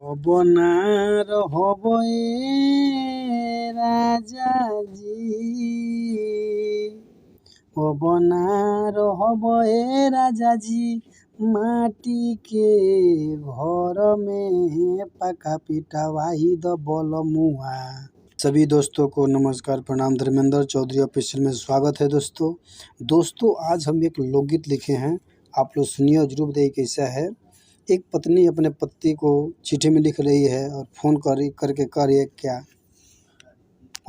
হব না হব রাজাজি, হব না হব राजाजी, माटी के घर में पका पिटवाई द बलमुआ। सभी दोस्तों को नमस्कार, प्रणाम। धर्मेंद्र चौधरी ऑफिशियल में स्वागत है। दोस्तों आज हम एक लोकगीत लिखे हैं, आप लोग सुनिए और जरूर बताइए कैसा है। एक पत्नी अपने पति को चिट्ठी में लिख रही है और फोन करके कह रही है क्या,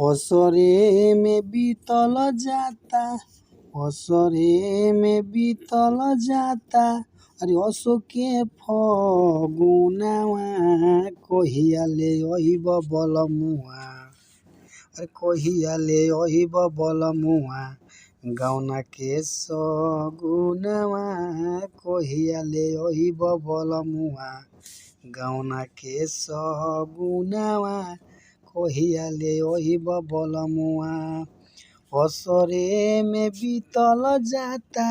असरे में बीतल जाता, असरे में बीतल जाता, अरे असो के फगुनावा, कहिया ले अइब बलमुआ, अरे कहिया ले अइब बलमुआ, गौना के सगुनावा, कहिया ले अइब बलमुआ, गौना के सगुनावा, कहिया ले अइब बलमुआ। असरे में बीतल जाता,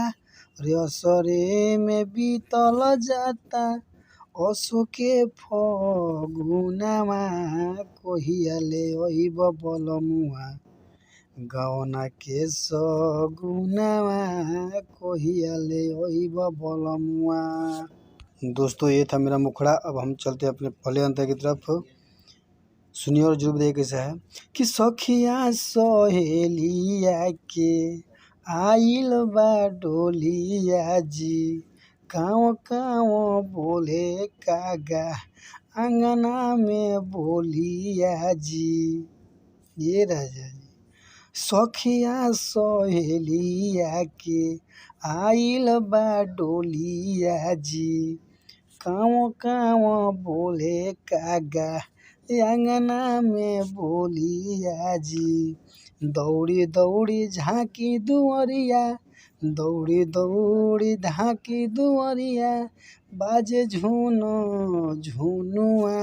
रे असरे में बीतल जाता, असो के फगुनावा, कहिया ले अइब बलमुआ, गौना के सगुनावा, कहिया ले अइब बलमुआ। दोस्तों ये था मेरा मुखड़ा। अब हम चलते हैं अपने पहले अंतर की तरफ। सुनिए और जरूर बताइए कैसा है कि सखिया सहेलिया के आइल बा डोलिया जी, काँव काँव बोले कागा अंगना में बोलिया जी। ये राजा जी, सखिया सहेलिया के आइल बा डोलिया जी, काँव काँव बोले कागा अंगना में बोलिया जी। दौड़ी दौड़ी झाँकी दुअरिया, दौड़ी दौड़ी झाँकी दुअरिया, बाजे झुनो झुनुआ,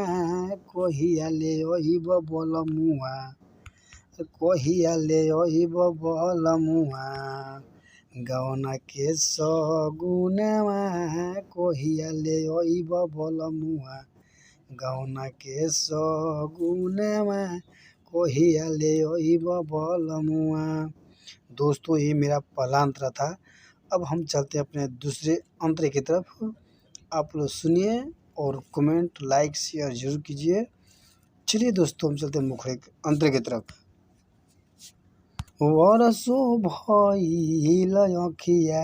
कहिया ले अइब बलमुआ, कहिया ले अइब बलमुआ, गौना के सगुनावा, कहिया ले अइब बलमुआ, गौना के सगुनावा, कहिया ले अइब बलमुआ। दोस्तों ये मेरा पहला अंतरा था। अब हम चलते हैं अपने दूसरे अंतरे की तरफ। आप लोग सुनिए और कमेंट लाइक शेयर जरूर कीजिए। चलिए दोस्तों हम चलते हैं मुखड़े अंतरे की तरफ। वरसो भइल अखिया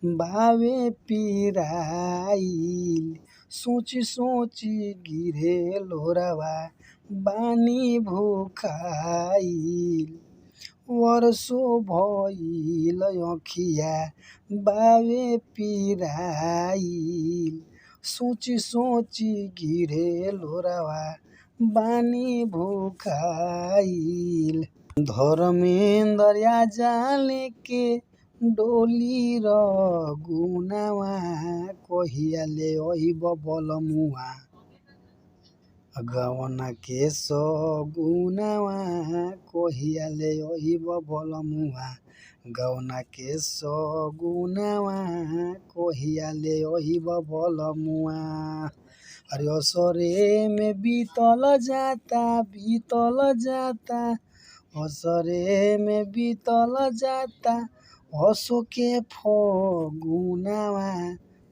बावे पिराइल, सोची सोची गिरे लोरावा बानी भूखाइल। वरसो भइल अखिया बावे पिराइल, सोची सोची गिरे लोरावा बानी भूखाइल। धर्मेंद्र जाले के डोली रगुनावा, कहिया ले अइब बलमुआ, गौना के सगुनावा, कहिया ले अइब बलमुआ, गौना के सगुनावा, कहिया ले अइब बलमुआ। अरे असरे में बीतल जाता, बीतल जाता, असरे में बीतल जाता, असो के फगुनावा,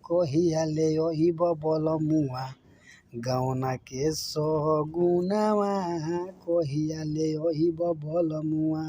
कहिया ले अइब बलमुआ, गौना के सगुनावा, कहिया ले अइब बलमुआ।